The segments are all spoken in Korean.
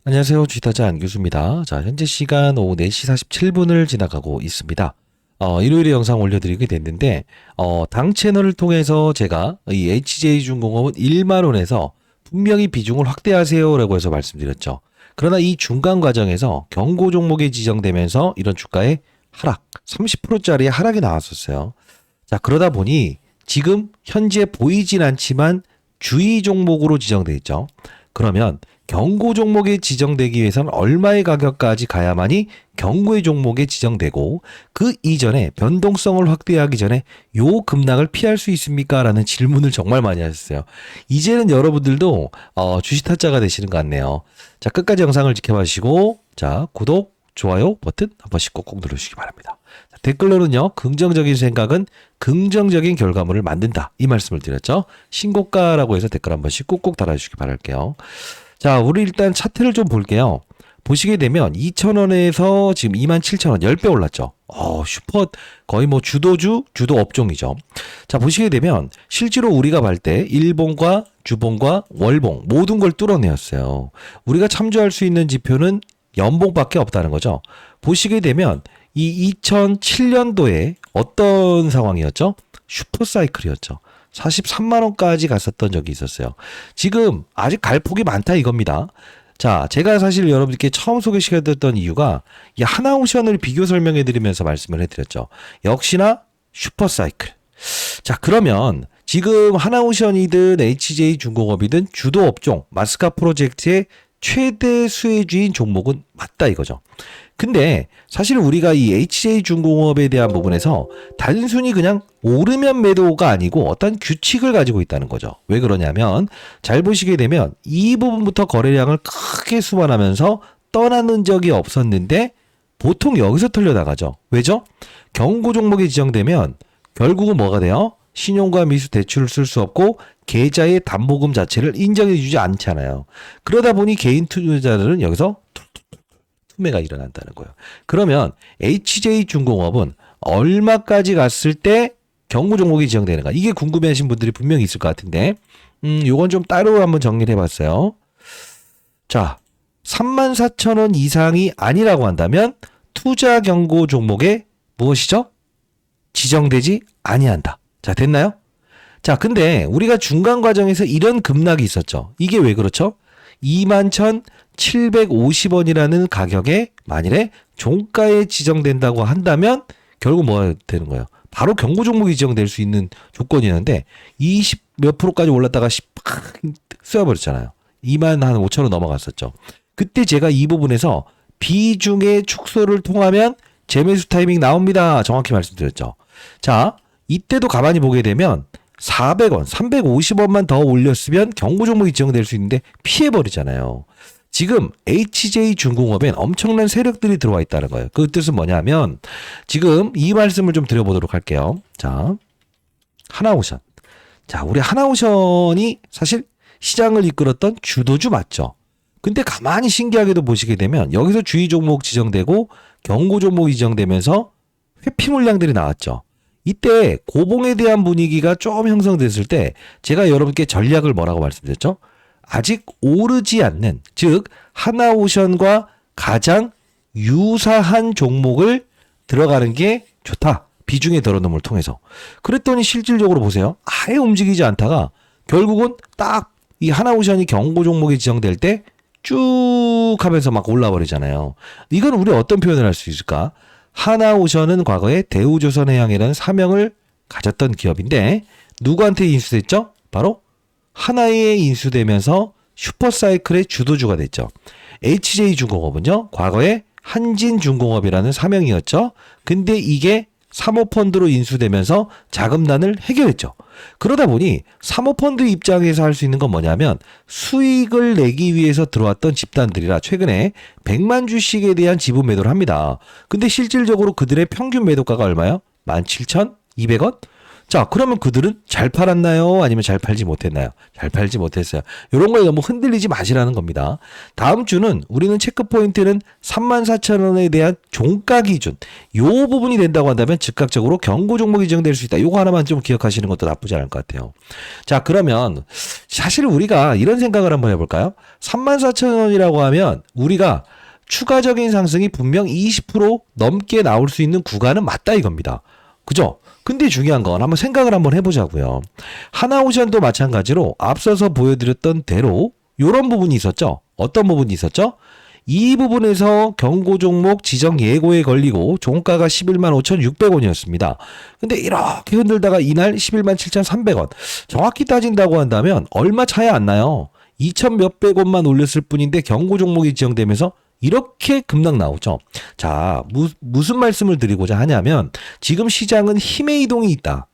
안녕하세요. 주식타자 안교수입니다. 자, 현재 시간 오후 4시 47분을 지나가고 있습니다. 일요일에 영상 올려드리게 됐는데, 당 채널을 통해서 제가 이 HJ중공업은 1만원에서 분명히 비중을 확대하세요라고 해서 말씀드렸죠. 그러나 이 중간 과정에서 경고 종목이 지정되면서 이런 주가의 하락, 30%짜리 하락이 나왔었어요. 자, 그러다 보니 지금 현재 보이진 않지만 주의 종목으로 지정돼 있죠. 그러면 경고 종목에 지정되기 위해서는 얼마의 가격까지 가야만이 경고의 종목에 지정되고 그 이전에 변동성을 확대하기 전에 요 급락을 피할 수 있습니까? 라는 질문을 정말 많이 하셨어요. 이제는 여러분들도 주식 타짜가 되시는 것 같네요. 자, 끝까지 영상을 지켜봐주시고 자, 구독, 좋아요 버튼 한 번씩 꼭꼭 누르시기 바랍니다. 자, 댓글로는요. 긍정적인 생각은 긍정적인 결과물을 만든다. 이 말씀을 드렸죠. 신고가라고 해서 댓글 한 번씩 꼭꼭 달아주시기 바랄게요. 자, 우리 일단 차트를 좀 볼게요. 보시게 되면 2,000원에서 지금 27,000원 10배 올랐죠. 슈퍼 거의 뭐 주도 업종이죠. 자, 보시게 되면 실제로 우리가 볼 때 일봉과 주봉과 월봉 모든 걸 뚫어내었어요. 우리가 참조할 수 있는 지표는 연봉밖에 없다는 거죠. 보시게 되면 이 2007년도에 어떤 상황이었죠? 슈퍼사이클이었죠. 43만 원까지 갔었던 적이 있었어요. 지금 아직 갈 폭이 많다 이겁니다. 자, 제가 사실 여러분께 처음 소개시켜드렸던 이유가 이 하나오션을 비교 설명해드리면서 말씀을 해드렸죠. 역시나 슈퍼사이클. 자, 그러면 지금 하나오션이든 HJ중공업이든 주도 업종 마스카 프로젝트의 최대 수혜주인 종목은 맞다 이거죠. 근데 사실 우리가 이 HJ중공업에 대한 부분에서 단순히 그냥 오르면 매도가 아니고 어떤 규칙을 가지고 있다는 거죠. 왜 그러냐면 잘 보시게 되면 이 부분부터 거래량을 크게 수반하면서 떠나는 적이 없었는데 보통 여기서 털려나가죠. 왜죠? 경고 종목이 지정되면 결국은 뭐가 돼요? 신용과 미수 대출을 쓸 수 없고 계좌의 담보금 자체를 인정해 주지 않잖아요. 그러다 보니 개인 투자자들은 여기서 투매가 일어난다는 거예요. 그러면 HJ중공업은 얼마까지 갔을 때 경고 종목이 지정되는가? 이게 궁금해하신 분들이 분명히 있을 것 같은데 요건 좀 따로 한번 정리를 해봤어요. 자, 34,000원 이상이 아니라고 한다면 투자 경고 종목에 무엇이죠? 지정되지 아니한다. 자, 됐나요? 자, 근데 우리가 중간 과정에서 이런 급락이 있었죠. 이게 왜 그렇죠? 21,750원이라는 가격에 만일에 종가에 지정된다고 한다면 결국 뭐가 되는 거예요? 바로 경고 종목이 지정될 수 있는 조건이었는데 20 몇 프로까지 올랐다가 팍 쏘여버렸잖아요. 2만 한 5천원 넘어갔었죠. 그때 제가 이 부분에서 비중의 축소를 통하면 재매수 타이밍 나옵니다. 정확히 말씀드렸죠. 자, 이때도 가만히 보게 되면 400원, 350원만 더 올렸으면 경고 종목이 지정될 수 있는데 피해버리잖아요. 지금 HJ중공업엔 엄청난 세력들이 들어와 있다는 거예요. 그 뜻은 뭐냐면 지금 이 말씀을 좀 드려보도록 할게요. 자, 하나오션. 자, 우리 하나오션이 사실 시장을 이끌었던 주도주 맞죠? 근데 가만히 신기하게도 보시게 되면 여기서 주의 종목 지정되고 경고 종목이 지정되면서 회피 물량들이 나왔죠. 이때 고봉에 대한 분위기가 좀 형성됐을 때 제가 여러분께 전략을 뭐라고 말씀드렸죠? 아직 오르지 않는, 즉 하나오션과 가장 유사한 종목을 들어가는 게 좋다. 비중의 덜어놓음을 통해서. 그랬더니 실질적으로 보세요. 아예 움직이지 않다가 결국은 딱 이 하나오션이 경고 종목이 지정될 때 쭉 하면서 막 올라버리잖아요. 이건 우리 어떤 표현을 할 수 있을까? 하나오션은 과거에 대우조선해양이라는 사명을 가졌던 기업인데 누구한테 인수됐죠? 바로 하나에 인수되면서 슈퍼사이클의 주도주가 됐죠. HJ중공업은요. 과거에 한진중공업이라는 사명이었죠. 근데 이게 사모펀드로 인수되면서 자금난을 해결했죠. 그러다 보니 사모펀드 입장에서 할 수 있는 건 뭐냐면 수익을 내기 위해서 들어왔던 집단들이라 최근에 100만 주씩에 대한 지분 매도를 합니다. 근데 실질적으로 그들의 평균 매도가가 얼마요? 17,200원? 자, 그러면 그들은 잘 팔았나요? 아니면 잘 팔지 못했나요? 잘 팔지 못했어요. 이런 거에 너무 흔들리지 마시라는 겁니다. 다음 주는 우리는 체크포인트는 34,000원에 대한 종가 기준, 요 부분이 된다고 한다면 즉각적으로 경고 종목이 지정될 수 있다. 요거 하나만 좀 기억하시는 것도 나쁘지 않을 것 같아요. 자, 그러면 사실 우리가 이런 생각을 한번 해볼까요? 34,000원이라고 하면 우리가 추가적인 상승이 분명 20% 넘게 나올 수 있는 구간은 맞다 이겁니다. 그죠? 근데 중요한 건 한번 생각을 한번 해보자고요. 하나오션도 마찬가지로 앞서서 보여드렸던 대로 이런 부분이 있었죠. 어떤 부분이 있었죠? 이 부분에서 경고 종목 지정 예고에 걸리고 종가가 11만 5,600원이었습니다. 근데 이렇게 흔들다가 이날 11만 7,300원. 정확히 따진다고 한다면 얼마 차이 안 나요. 2천 몇백 원만 올렸을 뿐인데 경고 종목이 지정되면서 이렇게 급락 나오죠. 자, 무슨 말씀을 드리고자 하냐면 지금 시장은 힘의 이동이 있다.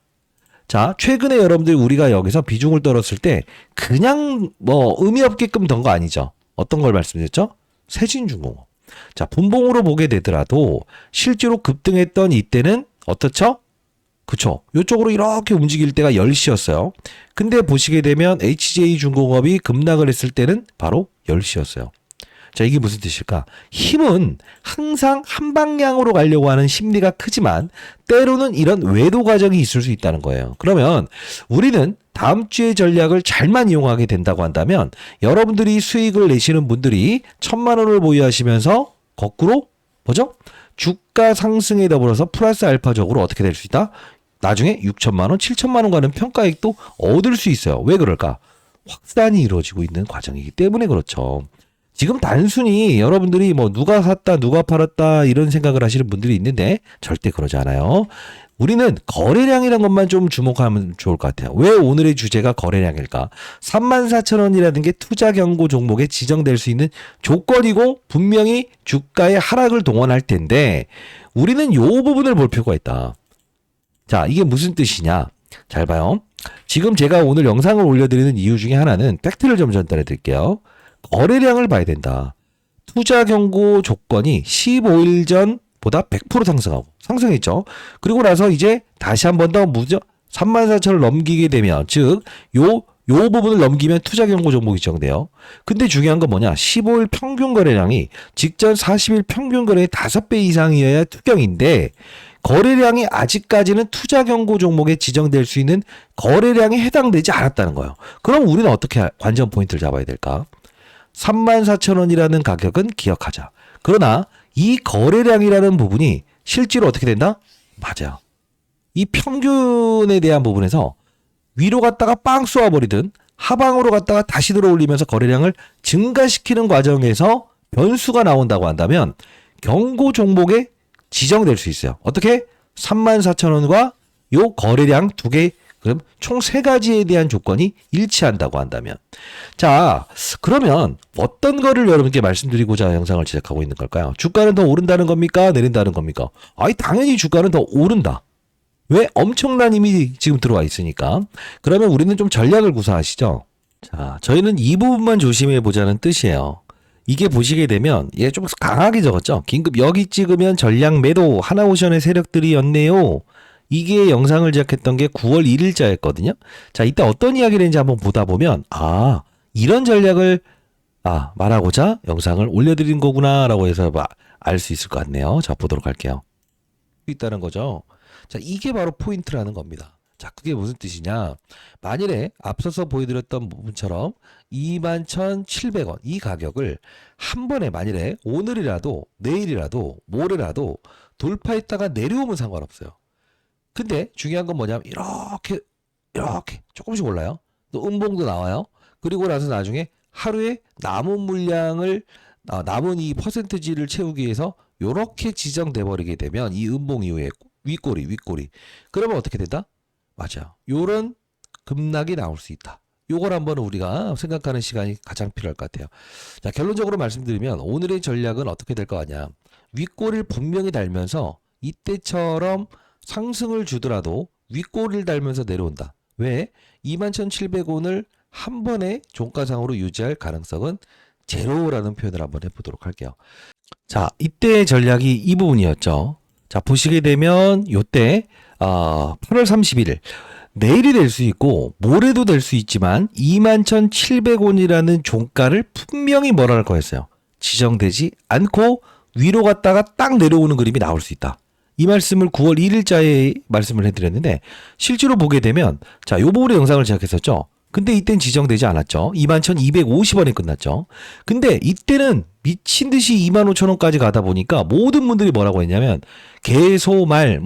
자, 최근에 여러분들 우리가 여기서 비중을 떨었을 때 그냥 뭐 의미 없게끔 던 거 아니죠. 어떤 걸 말씀드렸죠? 세진중공업. 자, 분봉으로 보게 되더라도 실제로 급등했던 이때는 어떻죠? 그쵸. 이쪽으로 이렇게 움직일 때가 10시였어요. 근데 보시게 되면 HJ중공업이 급락을 했을 때는 바로 10시였어요. 자, 이게 무슨 뜻일까? 힘은 항상 한 방향으로 가려고 하는 심리가 크지만 때로는 이런 외도 과정이 있을 수 있다는 거예요. 그러면 우리는 다음 주의 전략을 잘만 이용하게 된다고 한다면 여러분들이 수익을 내시는 분들이 1,000만 원을 보유하시면서 거꾸로 뭐죠? 주가 상승에 더불어서 플러스 알파적으로 어떻게 될 수 있다? 나중에 6천만 원, 7천만 원 가는 평가액도 얻을 수 있어요. 왜 그럴까? 확산이 이루어지고 있는 과정이기 때문에 그렇죠. 지금 단순히 여러분들이 뭐 누가 샀다 누가 팔았다 이런 생각을 하시는 분들이 있는데 절대 그러지 않아요. 우리는 거래량이라는 것만 좀 주목하면 좋을 것 같아요. 왜 오늘의 주제가 거래량일까? 34,000원이라는 게 투자 경고 종목에 지정될 수 있는 조건이고 분명히 주가의 하락을 동원할 텐데 우리는 요 부분을 볼 필요가 있다. 자, 이게 무슨 뜻이냐? 잘 봐요. 지금 제가 오늘 영상을 올려드리는 이유 중에 하나는 팩트를 좀 전달해 드릴게요. 거래량을 봐야 된다. 투자 경고 조건이 15일 전보다 100% 상승했죠. 그리고 나서 이제 다시 한 번 더 34,000원을 넘기게 되면 즉 요 부분을 넘기면 투자 경고 종목이 지정돼요. 근데 중요한 건 뭐냐? 15일 평균 거래량이 직전 40일 평균 거래의 5배 이상이어야 투경인데 거래량이 아직까지는 투자 경고 종목에 지정될 수 있는 거래량에 해당되지 않았다는 거예요. 그럼 우리는 어떻게 관전 포인트를 잡아야 될까? 34,000원이라는 가격은 기억하자. 그러나 이 거래량이라는 부분이 실제로 어떻게 된다? 맞아요. 이 평균에 대한 부분에서 위로 갔다가 빵 쏘아버리든 하방으로 갔다가 다시 들어올리면서 거래량을 증가시키는 과정에서 변수가 나온다고 한다면 경고 종목에 지정될 수 있어요. 어떻게? 34,000원과 요 거래량 두 개, 그럼 총 세 가지에 대한 조건이 일치한다고 한다면. 자, 그러면 어떤 거를 여러분께 말씀드리고자 영상을 제작하고 있는 걸까요? 주가는 더 오른다는 겁니까? 내린다는 겁니까? 아니, 당연히 주가는 더 오른다. 왜? 엄청난 힘이 지금 들어와 있으니까. 그러면 우리는 좀 전략을 구사하시죠. 자, 저희는 이 부분만 조심해 보자는 뜻이에요. 이게 보시게 되면 얘 좀 강하게 적었죠. 긴급 여기 찍으면 전략 매도 하나오션의 세력들이었네요. 이게 영상을 제작했던 게 9월 1일자였거든요. 자, 이때 어떤 이야기를 했는지 한번 보다 보면 이런 전략을 말하고자 영상을 올려드린 거구나라고 해서 알 수 있을 것 같네요. 자, 보도록 할게요. 있다는 거죠. 자, 이게 바로 포인트라는 겁니다. 자, 그게 무슨 뜻이냐? 만일에 앞서서 보여드렸던 부분처럼 21,700원 이 가격을 한 번에 만일에 오늘이라도 내일이라도 모레라도 돌파했다가 내려오면 상관없어요. 근데 중요한 건 뭐냐면 이렇게 조금씩 올라요. 또 음봉도 나와요. 그리고 나서 나중에 하루에 남은 물량을 남은 이 퍼센트지를 채우기 위해서 이렇게 지정돼 버리게 되면 이 음봉 이후에 윗꼬리 그러면 어떻게 된다? 맞아. 요런 급락이 나올 수 있다. 요걸 한번 우리가 생각하는 시간이 가장 필요할 것 같아요. 자, 결론적으로 말씀드리면 오늘의 전략은 어떻게 될 거 아니야. 윗꼬리를 분명히 달면서 이때처럼 상승을 주더라도 윗꼬리를 달면서 내려온다. 왜? 21,700원을 한 번에 종가상으로 유지할 가능성은 제로라는 표현을 한번 해보도록 할게요. 자, 이때의 전략이 이 부분이었죠. 자, 보시게 되면 요때 8월 31일 내일이 될 수 있고 모레도 될 수 있지만 21,700원이라는 종가를 분명히 뭐라 거였어요. 지정되지 않고 위로 갔다가 딱 내려오는 그림이 나올 수 있다. 이 말씀을 9월 1일자에 말씀을 해드렸는데 실제로 보게 되면 자, 요 부분의 영상을 제작했었죠. 근데 이땐 지정되지 않았죠. 21,250원에 끝났죠. 근데 이때는 미친 듯이 25,000원까지 가다 보니까 모든 분들이 뭐라고 했냐면 개소말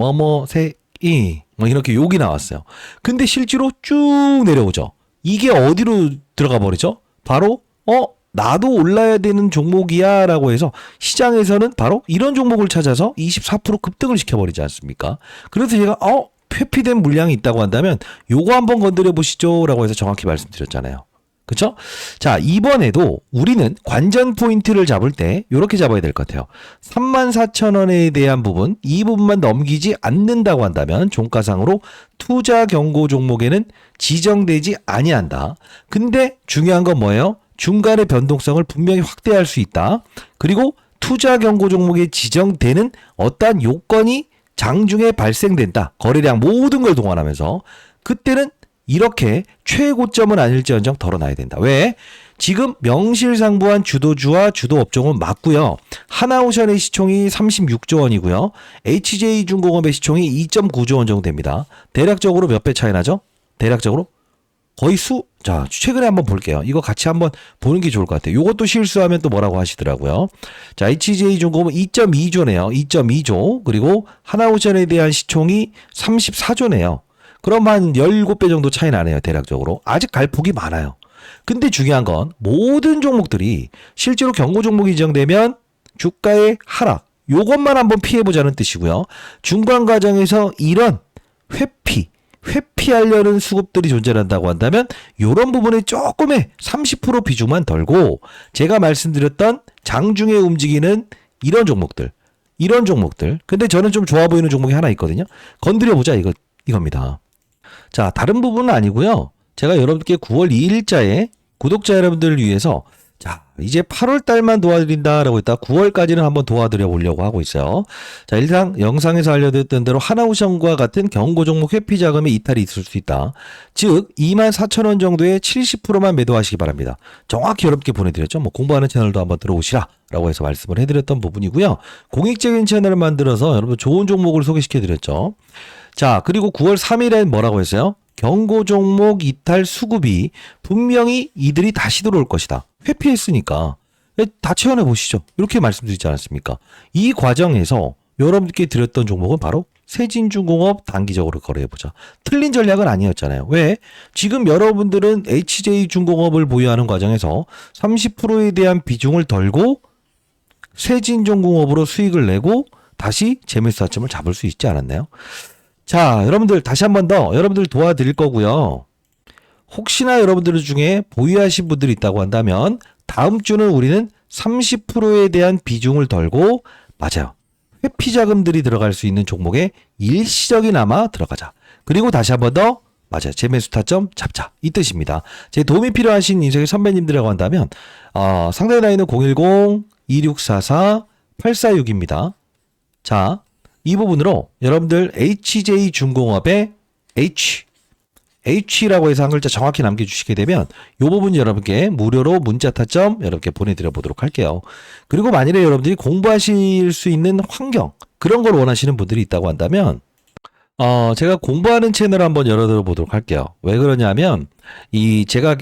새이 이렇게 욕이 나왔어요. 근데 실제로 쭉 내려오죠. 이게 어디로 들어가 버리죠? 바로 나도 올라야 되는 종목이야 라고 해서 시장에서는 바로 이런 종목을 찾아서 24% 급등을 시켜버리지 않습니까? 그래서 제가 회피된 물량이 있다고 한다면 요거 한번 건드려 보시죠 라고 해서 정확히 말씀드렸잖아요. 그쵸? 자, 이번에도 우리는 관전 포인트를 잡을 때 요렇게 잡아야 될 것 같아요. 34,000원에 대한 부분, 이 부분만 넘기지 않는다고 한다면 종가상으로 투자 경고 종목에는 지정되지 아니한다. 근데 중요한 건 뭐예요? 중간의 변동성을 분명히 확대할 수 있다. 그리고 투자 경고 종목에 지정되는 어떠한 요건이 장중에 발생된다. 거래량 모든 걸 동원하면서 그때는 이렇게 최고점은 아닐지언정 덜어놔야 된다. 왜? 지금 명실상부한 주도주와 주도 업종은 맞고요. 하나오션의 시총이 36조 원이고요. HJ중공업의 시총이 2.9조 원 정도 됩니다. 대략적으로 몇 배 차이 나죠? 대략적으로 거의 자, 최근에 한번 볼게요. 이거 같이 한번 보는 게 좋을 것 같아요. 이것도 실수하면 또 뭐라고 하시더라고요. 자, HJ중공업은 2.2조네요. 2.2조. 그리고 하나오션에 대한 시총이 34조네요. 그럼 한 17배 정도 차이 나네요. 대략적으로. 아직 갈 폭이 많아요. 근데 중요한 건 모든 종목들이 실제로 경고 종목이 지정되면 주가의 하락. 요것만 한번 피해보자는 뜻이고요. 중간 과정에서 이런 회피하려는 수급들이 존재한다고 한다면 이런 부분에 조금의 30% 비중만 덜고 제가 말씀드렸던 장중에 움직이는 이런 종목들 근데 저는 좀 좋아 보이는 종목이 하나 있거든요. 건드려보자 이겁니다. 자, 다른 부분은 아니고요. 제가 여러분께 9월 2일자에 구독자 여러분들을 위해서 자, 이제 8월 달만 도와드린다라고 했다 9월까지는 한번 도와드려 보려고 하고 있어요. 자, 일단 영상에서 알려드렸던 대로 하나오션과 같은 경고 종목 회피 자금의 이탈이 있을 수 있다. 즉 24,000원 정도의 70%만 매도하시기 바랍니다. 정확히 여러분께 보내드렸죠. 공부하는 채널도 한번 들어오시라 라고 해서 말씀을 해드렸던 부분이고요. 공익적인 채널을 만들어서 여러분 좋은 종목을 소개시켜드렸죠. 자, 그리고 9월 3일엔 뭐라고 했어요? 경고 종목 이탈 수급이 분명히 이들이 다시 들어올 것이다. 회피했으니까 다 체험해 보시죠. 이렇게 말씀드리지 않았습니까? 이 과정에서 여러분께 드렸던 종목은 바로 세진중공업 단기적으로 거래해보자. 틀린 전략은 아니었잖아요. 왜? 지금 여러분들은 HJ중공업을 보유하는 과정에서 30%에 대한 비중을 덜고 세진중공업으로 수익을 내고 다시 재매수 타점을 잡을 수 있지 않았나요? 자, 여러분들 다시 한 번 더 여러분들 도와드릴 거고요. 혹시나 여러분들 중에 보유하신 분들이 있다고 한다면 다음 주는 우리는 30%에 대한 비중을 덜고 맞아요. 회피 자금들이 들어갈 수 있는 종목에 일시적이나마 들어가자. 그리고 다시 한 번 더 맞아요. 재매수 타점 잡자. 이 뜻입니다. 제 도움이 필요하신 인생의 선배님들이라고 한다면 상대 라인은 010-2644-846입니다. 자, 이 부분으로 여러분들 HJ중공업의 H라고 해서 한 글자 정확히 남겨주시게 되면 이 부분 여러분께 무료로 문자 타점 여러분께 보내드려 보도록 할게요. 그리고 만일에 여러분들이 공부하실 수 있는 환경 그런 걸 원하시는 분들이 있다고 한다면 제가 공부하는 채널 한번 열어들어 보도록 할게요. 왜 그러냐면 제가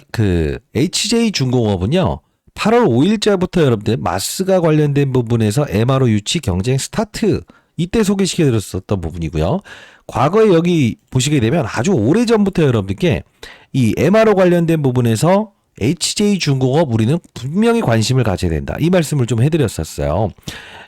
HJ중공업은요 8월 5일자부터 여러분들 마스가 관련된 부분에서 MRO 유치 경쟁 스타트 이때 소개시켜드렸었던 부분이고요. 과거에 여기 보시게 되면 아주 오래전부터 여러분들께 이 MRO 관련된 부분에서 HJ중공업 우리는 분명히 관심을 가져야 된다. 이 말씀을 좀 해드렸었어요.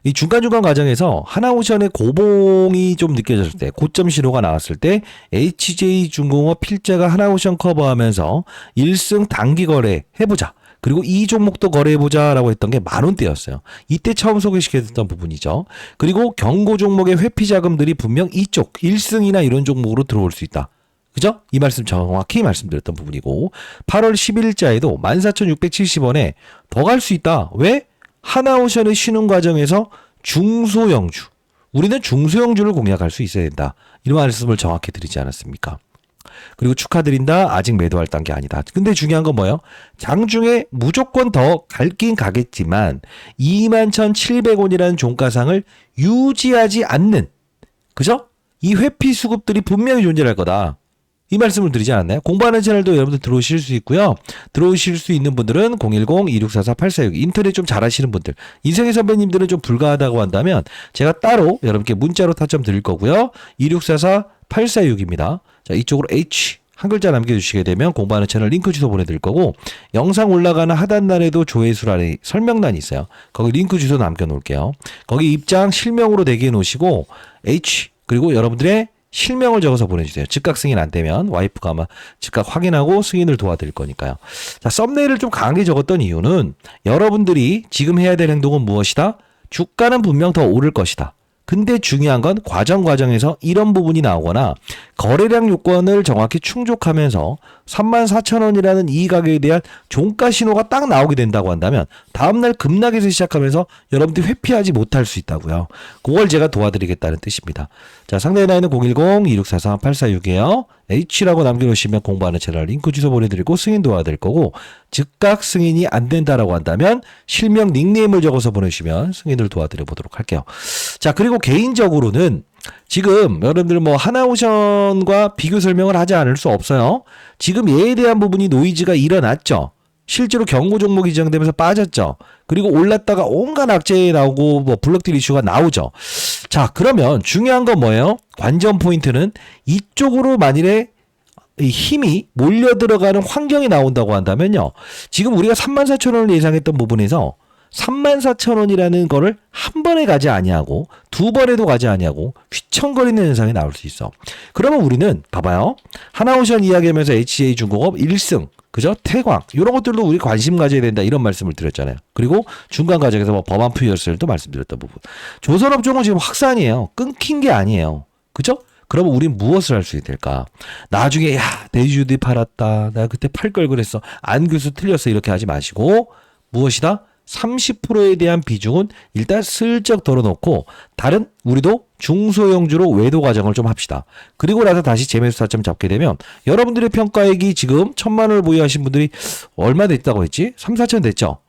이 중간중간 과정에서 하나오션의 고봉이 좀 느껴졌을 때 고점 신호가 나왔을 때 HJ중공업 필자가 하나오션 커버하면서 1승 단기 거래 해보자. 그리고 이 종목도 거래해보자라고 했던 게 10,000원대였어요. 이때 처음 소개시켜드렸던 부분이죠. 그리고 경고 종목의 회피 자금들이 분명 이쪽 1승이나 이런 종목으로 들어올 수 있다. 그죠? 이 말씀 정확히 말씀드렸던 부분이고 8월 11일자에도 14,670원에 더 갈 수 있다. 왜? 하나오션의 쉬는 과정에서 중소형주 우리는 중소형주를 공략할 수 있어야 된다. 이런 말씀을 정확히 드리지 않았습니까? 그리고 축하드린다. 아직 매도할 단계 아니다. 근데 중요한 건 뭐예요? 장중에 무조건 더 갈긴 가겠지만 21,700원이라는 종가상을 유지하지 않는, 그죠? 이 회피 수급들이 분명히 존재할 거다. 이 말씀을 드리지 않았나요? 공부하는 채널도 여러분들 들어오실 수 있고요. 들어오실 수 있는 분들은 010-2644-846 인터넷 좀 잘하시는 분들, 인생의 선배님들은 좀 불가하다고 한다면 제가 따로 여러분께 문자로 타점 드릴 거고요. 2644-846입니다. 자, 이쪽으로 H 한 글자 남겨주시게 되면 공부하는 채널 링크 주소 보내드릴 거고, 영상 올라가는 하단란에도 조회수란에 설명란이 있어요. 거기 링크 주소 남겨놓을게요. 거기 입장 실명으로 대기해 놓으시고 H 그리고 여러분들의 실명을 적어서 보내주세요. 즉각 승인 안 되면 와이프가 아마 즉각 확인하고 승인을 도와드릴 거니까요. 자, 썸네일을 좀 강하게 적었던 이유는 여러분들이 지금 해야 될 행동은 무엇이다? 주가는 분명 더 오를 것이다. 근데 중요한 건 과정에서 이런 부분이 나오거나 거래량 요건을 정확히 충족하면서 34,000원이라는 이 가격에 대한 종가 신호가 딱 나오게 된다고 한다면 다음날 급락에서 시작하면서 여러분들이 회피하지 못할 수 있다고요. 그걸 제가 도와드리겠다는 뜻입니다. 자, 상단에 나 있는 010-2644-846이에요. H라고 남겨놓으시면 공부하는 채널 링크 주소 보내드리고 승인 도와드릴 거고, 즉각 승인이 안 된다라고 한다면 실명 닉네임을 적어서 보내주시면 승인을 도와드려 보도록 할게요. 자, 그리고 개인적으로는 지금 여러분들 뭐 하나오션과 비교 설명을 하지 않을 수 없어요. 지금 얘에 대한 부분이 노이즈가 일어났죠. 실제로 경고 종목이 지정되면서 빠졌죠. 그리고 올랐다가 온갖 악재에 나오고 뭐 블록딜 이슈가 나오죠. 자, 그러면 중요한 건 뭐예요? 관전 포인트는 이쪽으로 만일에 이 힘이 몰려 들어가는 환경이 나온다고 한다면요. 지금 우리가 34,000원을 예상했던 부분에서 34,000원이라는 거를 한 번에 가지 아니하고 두 번에도 가지 아니하고 휘청거리는 현상이 나올 수 있어. 그러면 우리는 봐봐요. 하나오션 이야기하면서 HJ중공업 1승, 그죠? 태광 이런 것들도 우리 관심 가져야 된다 이런 말씀을 드렸잖아요. 그리고 중간 과정에서 뭐 범한푸이어스도 말씀드렸던 부분. 조선업종은 지금 확산이에요. 끊긴 게 아니에요. 그죠? 그러면 우린 무엇을 할 수 있을까? 나중에 야 대주주들이 팔았다. 내가 그때 팔 걸 그랬어. 안 교수 틀렸어. 이렇게 하지 마시고 무엇이다? 30%에 대한 비중은 일단 슬쩍 덜어놓고 다른 우리도 중소형주로 외도 과정을 좀 합시다. 그리고 나서 다시 재매수 타점 잡게 되면 여러분들의 평가액이 지금 1,000만 원을 보유하신 분들이 얼마 됐다고 했지? 3, 4천 됐죠?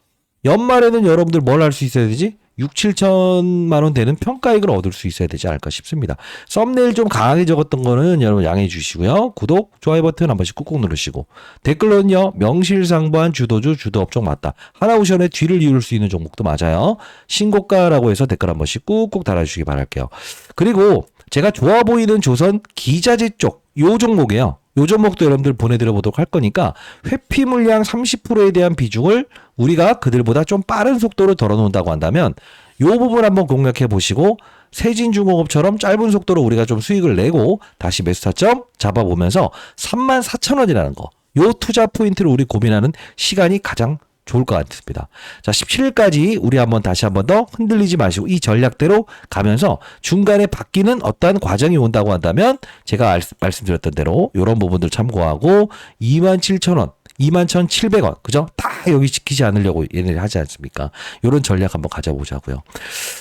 연말에는 여러분들 뭘 할 수 있어야 되지? 6, 7천만 원 되는 평가액을 얻을 수 있어야 되지 않을까 싶습니다. 썸네일 좀 강하게 적었던 거는 여러분 양해해 주시고요. 구독, 좋아요 버튼 한 번씩 꾹꾹 누르시고 댓글로는요. 명실상부한 주도주, 주도업종 맞다. 하나오션의 뒤를 이을 수 있는 종목도 맞아요. 신고가라고 해서 댓글 한 번씩 꾹꾹 달아주시기 바랄게요. 그리고 제가 좋아 보이는 조선 기자재 쪽 요 종목이에요. 요 종목도 여러분들 보내드려 보도록 할 거니까 회피 물량 30%에 대한 비중을 우리가 그들보다 좀 빠른 속도로 덜어놓는다고 한다면 요 부분 한번 공략해 보시고 세진중공업처럼 짧은 속도로 우리가 좀 수익을 내고 다시 매수 타점 잡아보면서 34,000원이라는 거, 요 투자 포인트를 우리 고민하는 시간이 가장 좋을 것 같습니다. 자, 17일까지 우리 다시 한번 더 흔들리지 마시고 이 전략대로 가면서 중간에 바뀌는 어떠한 과정이 온다고 한다면 제가 말씀드렸던 대로 이런 부분들 참고하고 27,000원, 21,700원, 그죠? 다 여기 지키지 않으려고 얘네들이 하지 않습니까? 이런 전략 한번 가져보자고요.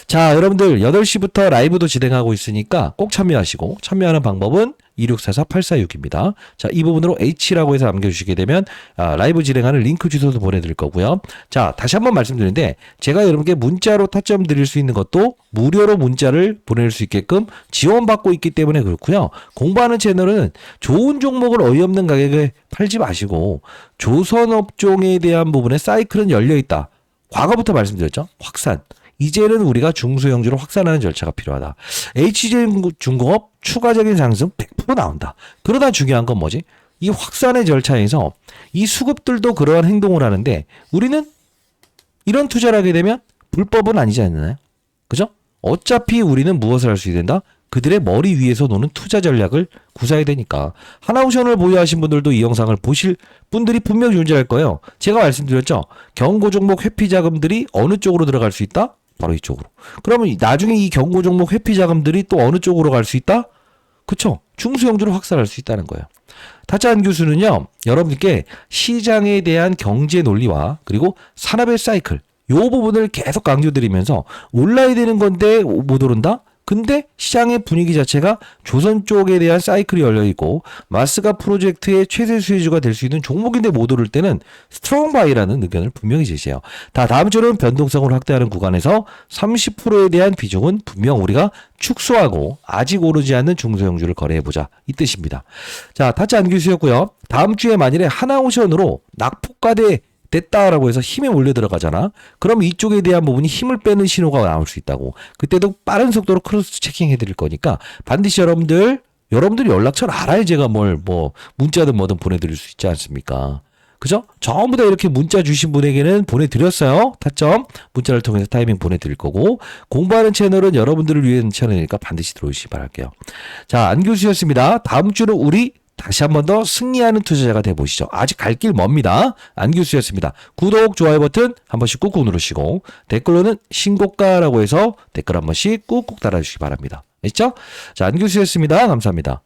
자, 여러분들 8시부터 라이브도 진행하고 있으니까 꼭 참여하시고, 참여하는 방법은 2644-846입니다. 자, 이 부분으로 H라고 해서 남겨주시게 되면 라이브 진행하는 링크 주소도 보내드릴 거고요. 자, 다시 한번 말씀드리는데 제가 여러분께 문자로 타점 드릴 수 있는 것도 무료로 문자를 보낼 수 있게끔 지원받고 있기 때문에 그렇고요. 공부하는 채널은 좋은 종목을 어이없는 가격에 팔지 마시고 조선업종에 대한 부분에 사이클은 열려있다. 과거부터 말씀드렸죠. 확산. 이제는 우리가 중소형주로 확산하는 절차가 필요하다. HJ중공업 추가적인 상승 100% 나온다. 그러다 중요한 건 뭐지? 이 확산의 절차에서 이 수급들도 그러한 행동을 하는데 우리는 이런 투자를 하게 되면 불법은 아니지 않나요? 그죠? 어차피 우리는 무엇을 할 수 있게 된다? 그들의 머리 위에서 노는 투자 전략을 구사해야 되니까. 하나오션을 보유하신 분들도 이 영상을 보실 분들이 분명히 존재할 거예요. 제가 말씀드렸죠. 경고 종목 회피 자금들이 어느 쪽으로 들어갈 수 있다? 바로 이쪽으로. 그러면 나중에 이 경고 종목 회피 자금들이 또 어느 쪽으로 갈 수 있다? 그쵸? 중소형주로 확산할 수 있다는 거예요. 타짜한 교수는요, 여러분께 시장에 대한 경제 논리와 그리고 산업의 사이클, 요 부분을 계속 강조드리면서 올라야 되는 건데 못 오른다? 근데 시장의 분위기 자체가 조선 쪽에 대한 사이클이 열려있고 마스가 프로젝트의 최대 수혜주가 될 수 있는 종목인데 못 오를 때는 스트롱 바이라는 의견을 분명히 제시해요. 다음 주는 변동성을 확대하는 구간에서 30%에 대한 비중은 분명 우리가 축소하고 아직 오르지 않는 중소형주를 거래해보자 이 뜻입니다. 자, 타짜 안규수였고요. 다음 주에 만일에 하나오션으로 낙폭과대 됐다라고 해서 힘에 몰려 들어가잖아. 그럼 이쪽에 대한 부분이 힘을 빼는 신호가 나올 수 있다고. 그때도 빠른 속도로 크로스 체킹 해드릴 거니까 반드시 여러분들이 연락처를 알아야 제가 문자든 뭐든 보내드릴 수 있지 않습니까? 그죠? 전부 다 이렇게 문자 주신 분에게는 보내드렸어요. 타점 문자를 통해서 타이밍 보내드릴 거고, 공부하는 채널은 여러분들을 위한 채널이니까 반드시 들어오시기 바랄게요. 자, 안교수였습니다. 다음 주는 우리 다시 한 번 더 승리하는 투자자가 돼보시죠. 아직 갈 길 먼니다. 안규수였습니다. 구독, 좋아요 버튼 한 번씩 꾹꾹 누르시고, 댓글로는 신고가라고 해서 댓글 한 번씩 꾹꾹 달아주시기 바랍니다. 아시죠? 자, 안규수였습니다. 감사합니다.